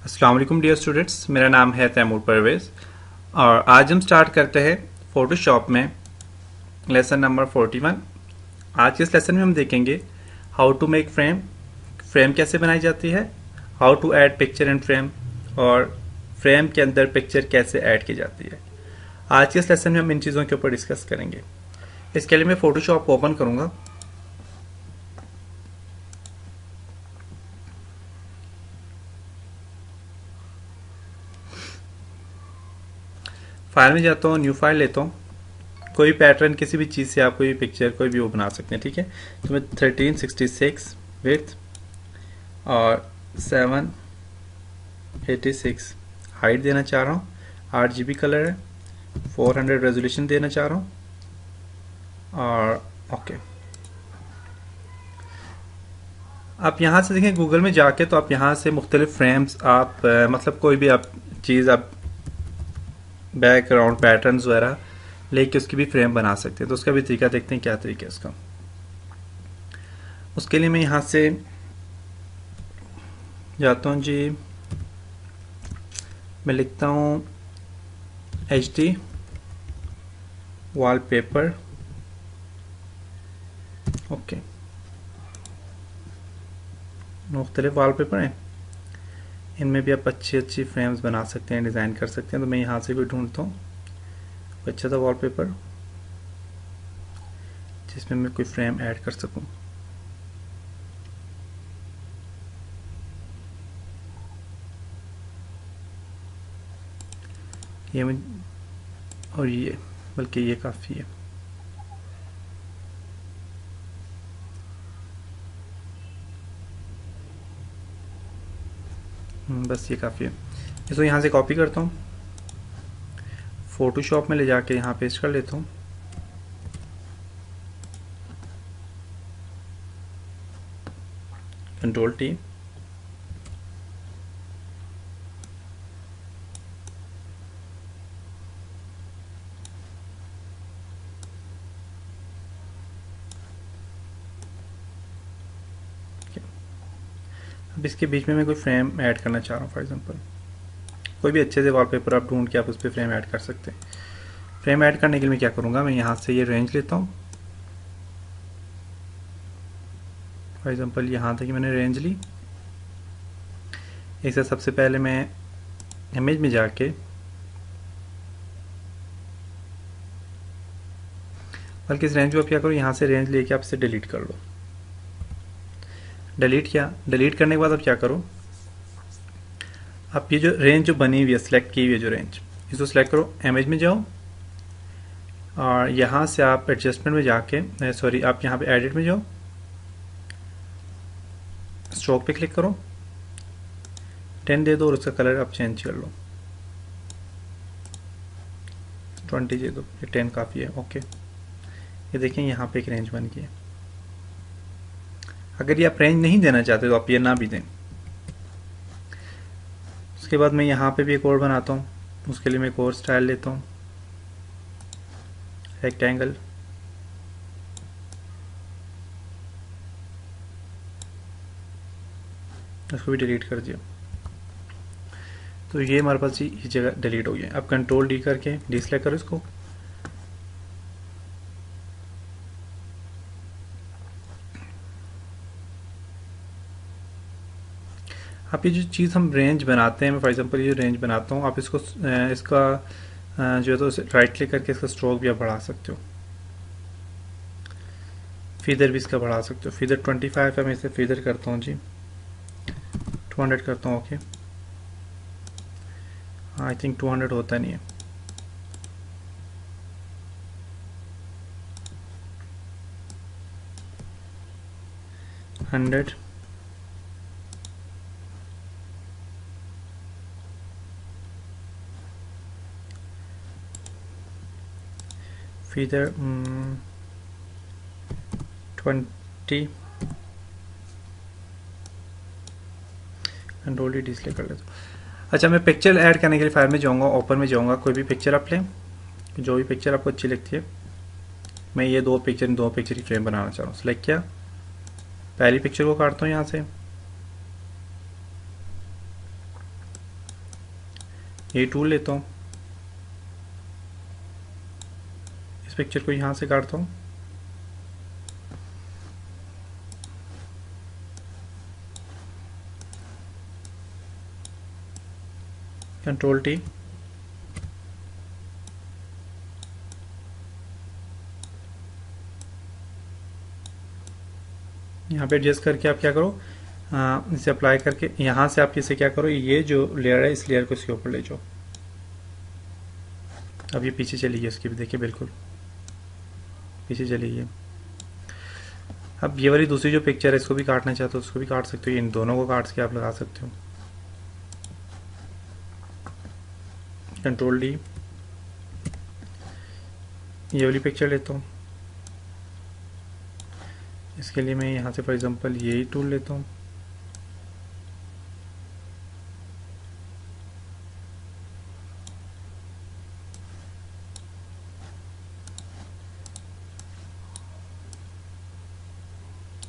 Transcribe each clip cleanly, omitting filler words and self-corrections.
अस्सलाम वालेकुम dear students, मेरा नाम है तैमूर परवेज़ और आज हम स्टार्ट करते हैं फोटोशॉप में लेसन नंबर 41। आज के इस लेसन में हम देखेंगे how to make frame, frame कैसे बनाई जाती है, how to add picture in frame और फ्रेम के अंदर पिक्चर कैसे ऐड की जाती है। आज के इस लेसन में हम इन चीज़ों के ऊपर डिस्कस करेंगे। इसके लिए मैं फोटोशॉप को ओपन करूँगा। फाइल में जाता हूँ, न्यू फाइल लेता हूँ। कोई पैटर्न किसी भी चीज़ से आप कोई पिक्चर कोई भी वो बना सकते हैं, ठीक है। तो मैं 1366 विड्थ और 786 हाइट देना चाह रहा हूँ। 8 GB कलर है, 400 रेजोल्यूशन देना चाह रहा हूँ और ओके। आप यहाँ से देखें गूगल में जाके, तो आप यहाँ से मुख्तलिफ फ्रेम्स आप मतलब कोई भी आप चीज़ आप बैकग्राउंड पैटर्न्स वगैरह लेके उसकी भी फ्रेम बना सकते हैं। तो उसका भी तरीका देखते हैं, क्या तरीका है उसका। उसके लिए मैं यहाँ से जाता हूँ जी, मैं लिखता हूँ HD वॉलपेपर, ओके। मुख्तलिफ वॉलपेपर हैं, इनमें भी आप अच्छी अच्छी फ्रेम्स बना सकते हैं, डिज़ाइन कर सकते हैं। तो मैं यहाँ से भी ढूंढता हूँ अच्छा सा वॉलपेपर जिसमें मैं कोई फ्रेम ऐड कर सकूँ। ये मैं और ये, बल्कि ये काफ़ी है। बस ये काफ़ी है। इसको यहाँ से कॉपी करता हूँ, फोटोशॉप में ले जाके यहाँ पेस्ट कर लेता हूँ। Ctrl+T, अब इसके बीच में मैं कोई फ्रेम ऐड करना चाह रहा हूँ। फॉर एग्जांपल कोई भी अच्छे से वॉलपेपर आप ढूंढ के आप उस पर फ्रेम ऐड कर सकते हैं। फ्रेम ऐड करने के लिए मैं क्या करूँगा, मैं यहाँ से ये रेंज लेता हूँ। फॉर एग्जांपल यहाँ तक मैंने रेंज ली। इसे सबसे पहले मैं इमेज में जाके बल्कि इस रेंज को आप क्या करो, यहाँ से रेंज लेके आप इसे डिलीट कर लो। डिलीट किया, डिलीट करने के बाद आप क्या करो, आप ये जो रेंज जो बनी हुई है, सिलेक्ट की हुई है जो रेंज, इसको सिलेक्ट करो, इमेज में जाओ और यहाँ से आप एडजस्टमेंट में जाके सॉरी आप यहाँ पे एडिट में जाओ, स्ट्रोक पे क्लिक करो, 10 दे दो और उसका कलर आप चेंज कर लो, 20 दे दो, ये 10 काफ़ी है, ओके। ये देखें यहाँ पे एक रेंज बन गई है। अगर ये आप रेंज नहीं देना चाहते तो आप ये ना भी दें। उसके बाद मैं यहाँ पे भी एक और बनाता हूँ। उसके लिए मैं एक और स्टाइल लेता हूँ, रेक्टेंगल, उसको भी डिलीट कर दिया। तो ये हमारे पास ये जगह डिलीट हो गई है। अब Ctrl+D करके डिसलेक्ट करो इसको। आप ये जो चीज़ हम रेंज बनाते हैं, मैं फॉर एग्जांपल ये रेंज बनाता हूँ, आप इसको इसका जो है तो राइट क्लिक करके इसका स्ट्रोक भी आप बढ़ा सकते हो, फीदर भी इसका बढ़ा सकते हो। फीदर 25 है, मैं इसे फीदर करता हूँ जी, 200 करता हूँ, ओके। आई थिंक 200 होता नहीं है। हंड्रेड, फीदर 20, Ctrl+D डिस्प्ले कर लेता हूँ। अच्छा, मैं पिक्चर ऐड करने के लिए फाइल में जाऊँगा, ओपन में जाऊँगा, कोई भी पिक्चर आप लें, जो भी पिक्चर आपको अच्छी लगती है। मैं ये दो पिक्चर की फ्रेम बनाना चाह रहा हूँ। सेलेक्ट किया, पहली पिक्चर को काटता हूँ यहाँ से, ये टूल लेता हूँ, इस पिक्चर को यहाँ से काटता हूँ, कंट्रोल टी, यहाँ पे एडजस्ट करके आप क्या करो, इसे अप्लाई करके यहाँ से आप इसे क्या करो, ये जो लेयर है इस लेयर को इसके ऊपर ले जाओ। अब ये पीछे चली गई इसकी भी, देखिए बिल्कुल पीछे चली गई। अब ये वाली दूसरी जो पिक्चर है इसको भी काटना चाहते हो उसको भी काट सकते हो, इन दोनों को काट के आप लगा सकते हो। कंट्रोल डी, ये वाली पिक्चर लेता हूँ, इसके लिए मैं यहाँ से फॉर एग्जांपल यही टूल लेता हूँ,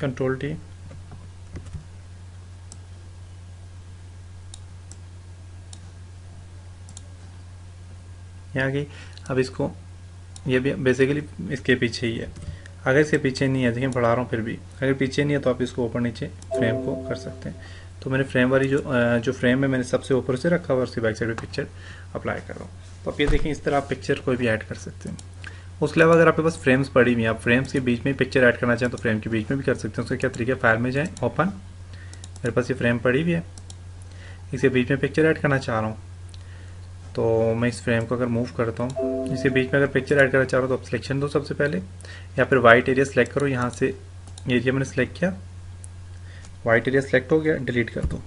कंट्रोल टी, यहाँ गई। अब इसको, ये भी बेसिकली इसके पीछे ही है, अगर इसके पीछे नहीं है, देखिए बढ़ा रहा हूँ फिर भी, अगर पीछे नहीं है तो आप इसको ऊपर नीचे फ्रेम को कर सकते हैं। तो मैंने फ्रेम वाली जो फ्रेम है मैंने सबसे ऊपर से रखा हुआ और उसकी बैक साइड में पिक्चर अप्लाई कर रहा हूँ। तो आप ये देखें इस तरह आप पिक्चर कोई भी ऐड कर सकते हैं। उसके अलावा अगर आपके पास फ्रेम्स पड़ी हुई हैं, आप फ्रेम्स के बीच में पिक्चर ऐड करना चाहें तो फ्रेम के बीच में भी कर सकते हैं। उसका क्या तरीका, फाइल में जाएँ, ओपन, मेरे पास ये फ्रेम पड़ी हुई है, इसके बीच में पिक्चर ऐड करना चाह रहा हूँ, तो मैं इस फ्रेम को अगर मूव करता हूँ, इसके बीच में अगर पिक्चर ऐड करना चाह रहा हूँ तो आप सिलेक्शन दो सबसे पहले, या फिर वाइट एरिया सेलेक्ट करो, यहाँ से एरिया मैंने सेलेक्ट किया, वाइट एरिया सेलेक्ट हो गया, डिलीट कर दो,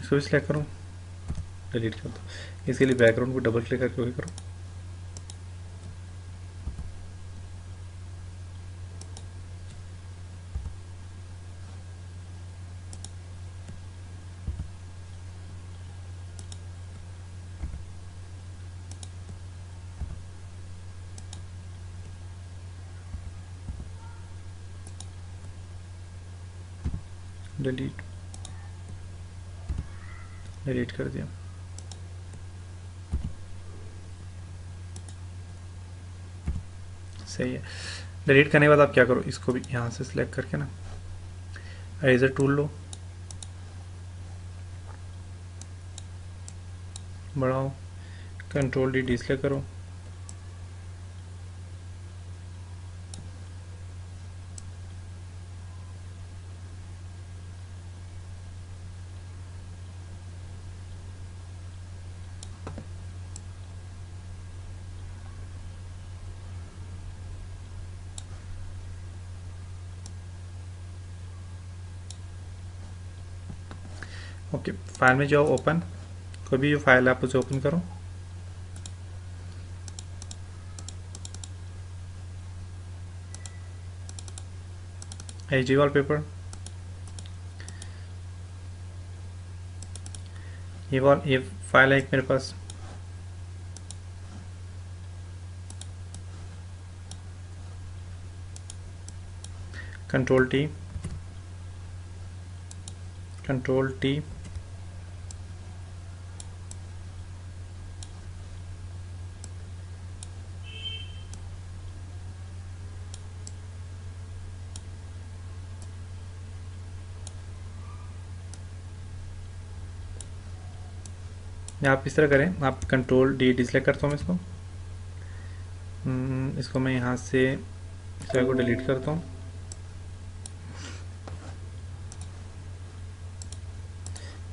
इसको भी सिलेक्ट करो, डिलीट कर दो। इसके लिए बैकग्राउंड को डबल क्लिक करके ओके करो, डिलीट, डिलीट कर दिया। सही है। डिलीट करने के बाद आप क्या करो, इसको भी यहाँ से सिलेक्ट करके ना इरेजर टूल लो, बढ़ाओ, कंट्रोल डी डिस्प्ले करो, ओके। फाइल में जाओ, ओपन, कोई भी जो फाइल है आप उसे ओपन करो, एजी वॉलपेपर, ये फाइल है एक मेरे पास, कंट्रोल टी, कंट्रोल टी, आप इस तरह करें, आप कंट्रोल डी डिसलेक्ट करता हूँ इसको, इसको मैं यहाँ से इस तरह को डिलीट करता हूँ,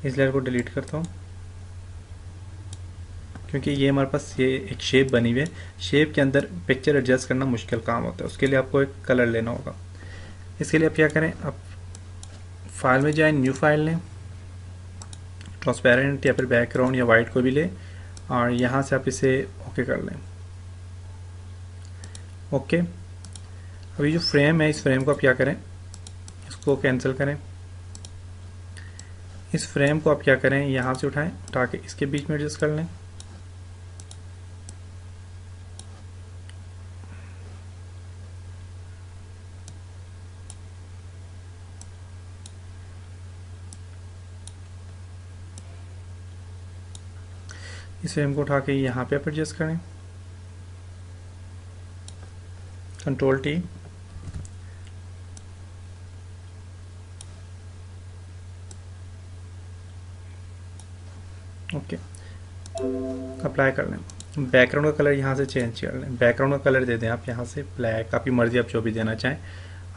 इस लेयर को डिलीट करता हूँ, क्योंकि ये हमारे पास ये एक शेप बनी हुई है, शेप के अंदर पिक्चर एडजस्ट करना मुश्किल काम होता है, उसके लिए आपको एक कलर लेना होगा। इसके लिए आप क्या करें, आप फाइल में जाएं, न्यू फाइल लें, ट्रांसपेरेंट या फिर बैकग्राउंड या वाइट को भी लें, और यहाँ से आप इसे ओके कर लें, ओके। अभी जो फ्रेम है इस फ्रेम को आप क्या करें, इसको कैंसिल करें, इस फ्रेम को आप क्या करें, यहाँ से उठाएं, उठा के इसके बीच में एडजस्ट कर लें, इसे हमको उठा के यहाँ पे एडजस्ट करें, कंट्रोल टी, ओके, अप्लाई कर लें। बैकग्राउंड का कलर यहाँ से चेंज कर लें, बैकग्राउंड का कलर दे दें आप यहाँ से ब्लैक, आपकी मर्जी, आप जो भी देना चाहें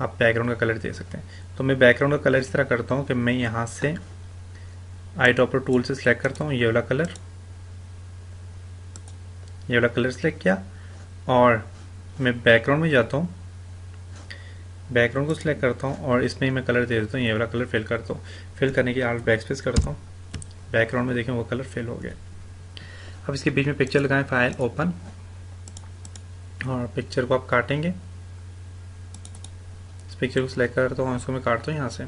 आप बैकग्राउंड का कलर दे सकते हैं। तो मैं बैकग्राउंड का कलर इस तरह करता हूँ कि मैं यहाँ से आई ड्रॉपर टूल से सिलेक्ट करता हूँ ये वाला कलर, ये वाला कलर सिलेक्ट किया और मैं बैकग्राउंड में जाता हूँ, बैकग्राउंड को सिलेक्ट करता हूँ और इसमें मैं कलर दे देता हूँ, ये वाला कलर फिल करता हूँ। फिल करने के बाद बैक स्पेस करता हूँ, बैकग्राउंड में देखें वो कलर फिल हो गया। अब इसके बीच में पिक्चर लगाएं, फाइल ओपन, और पिक्चर को आप काटेंगे। इस पिक्चर को सिलेक्ट करता हूँ, इसको मैं काटता हूँ यहाँ से,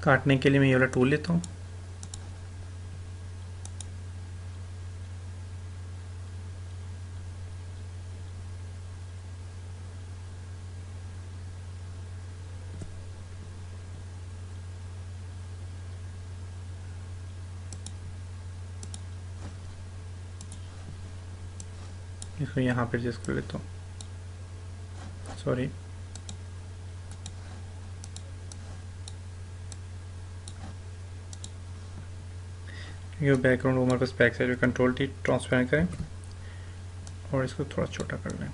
काटने के लिए मैं ये वाला टूल लेता हूँ, इसको यहाँ पर एडजस्ट कर लेता हूँ, सॉरी, ये बैकग्राउंड हमारे पास बैक साइड में, कंट्रोल टी, ट्रांसपेरेंट करें और इसको थोड़ा छोटा कर लें।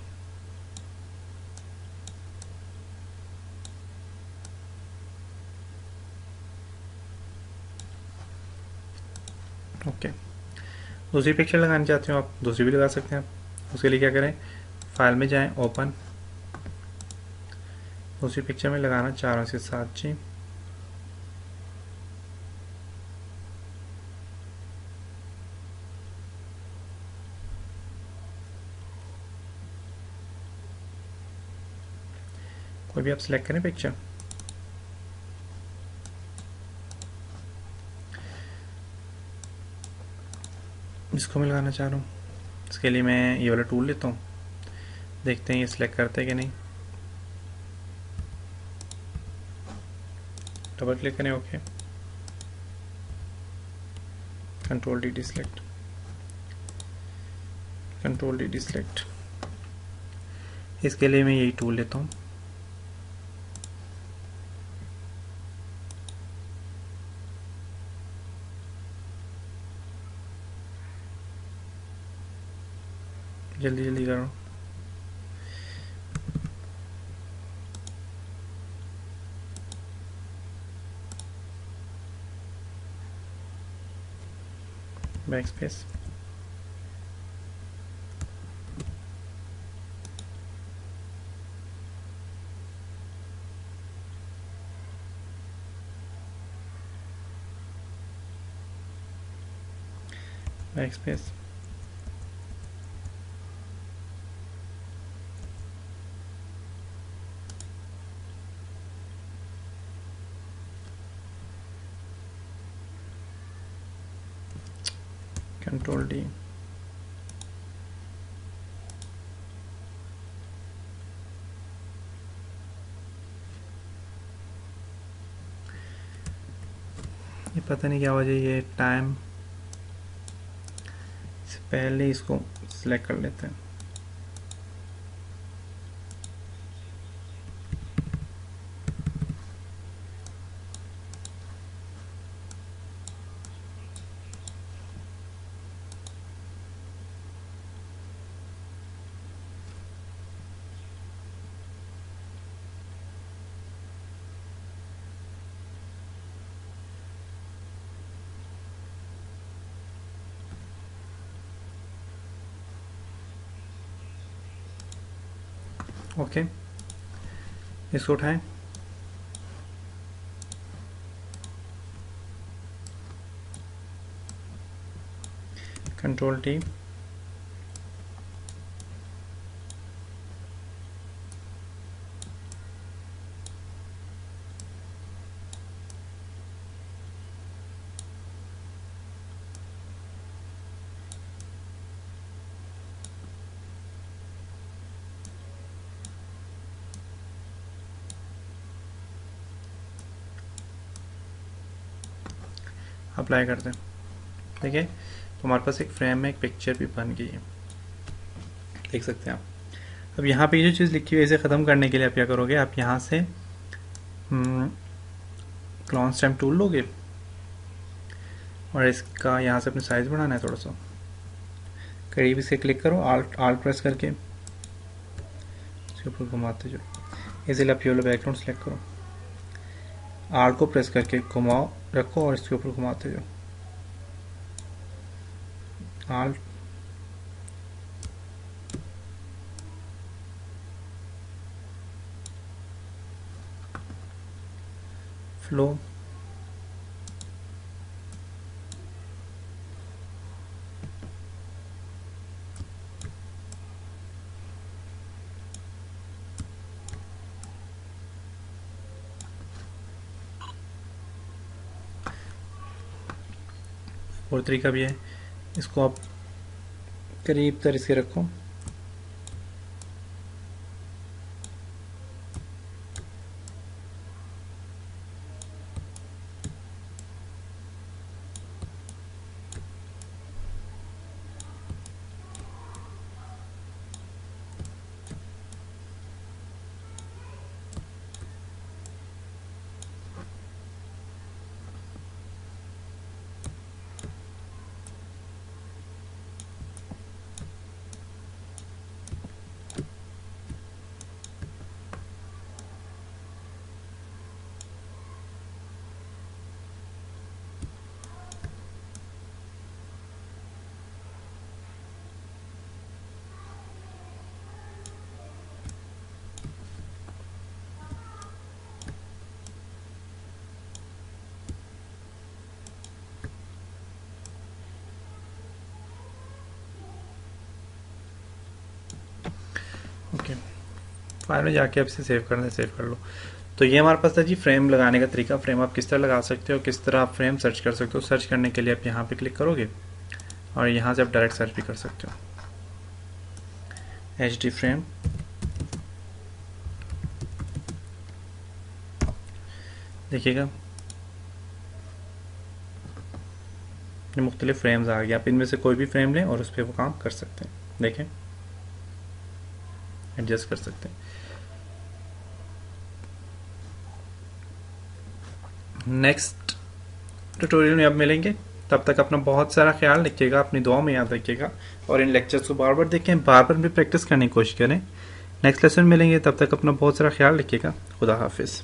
ओके, दूसरी पिक्चर लगाना चाहते हो आप दूसरी भी लगा सकते हैं आप। उसके लिए क्या करें, फाइल में जाएं, ओपन, दूसरी पिक्चर में लगाना चाह रहा हूँ इसके साथ जी, कोई भी आप सिलेक्ट करें पिक्चर। इसको मैं लगाना चाह रहा हूँ, इसके लिए मैं ये वाला टूल लेता हूँ, देखते हैं ये सिलेक्ट करते हैं कि नहीं। डबल क्लिक करें, okay, control D deselect, control D deselect. इसके लिए मैं यही टूल लेता हूँ, जल्दी जल्दी करो। Back space, back space, control D, ये पता नहीं क्या वजह, ये टाइम से पहले इसको सिलेक्ट कर लेते हैं। ओके, इसको उठाएं, कंट्रोल टी, अप्लाई करते हैं। ठीक है, तो हमारे पास एक फ्रेम में एक पिक्चर भी बन गई है, देख सकते हैं आप। अब यहाँ पे जो चीज़ लिखी हुई है इसे ख़त्म करने के लिए आप क्या करोगे, आप यहाँ से क्लोन स्टैम्प टूल लोगे और इसका यहाँ से अपने साइज़ बढ़ाना है थोड़ा सा, करीब इसे क्लिक करो, आल्ट प्रेस करके इसके ऊपर घुमाते जाओ, इसीलिए आप येलो बैकग्राउंड सेलेक्ट करो, आल्ट को प्रेस करके घुमाओ रखो और इसके ऊपर घुमाते जाओ, आल्ट फ्लो, और तरीका भी है, इसको आप करीब तर इसके रखो, ओके। फाइल में जाके आप इसे सेव करना है, सेव कर लो। तो ये हमारे पास था जी फ्रेम लगाने का तरीका। फ्रेम आप किस तरह लगा सकते हो, किस तरह आप फ्रेम सर्च कर सकते हो। सर्च करने के लिए आप यहाँ पे क्लिक करोगे और यहाँ से आप डायरेक्ट सर्च भी कर सकते हो, HD फ्रेम। देखिएगा ये मुख्तलिफ फ्रेम्स आ गए, आप इनमें से कोई भी फ्रेम लें और उस पर वो काम कर सकते हैं। देखें, एडजस्ट कर सकते हैं। नेक्स्ट ट्यूटोरियल में अब मिलेंगे, तब तक अपना बहुत सारा ख्याल रखिएगा, अपनी दुआ में याद रखिएगा और इन लेक्चर्स को बार बार देखें, बार बार भी प्रैक्टिस करने की कोशिश करें। नेक्स्ट लेसन मिलेंगे, तब तक अपना बहुत सारा ख्याल रखिएगा। खुदा हाफिज़।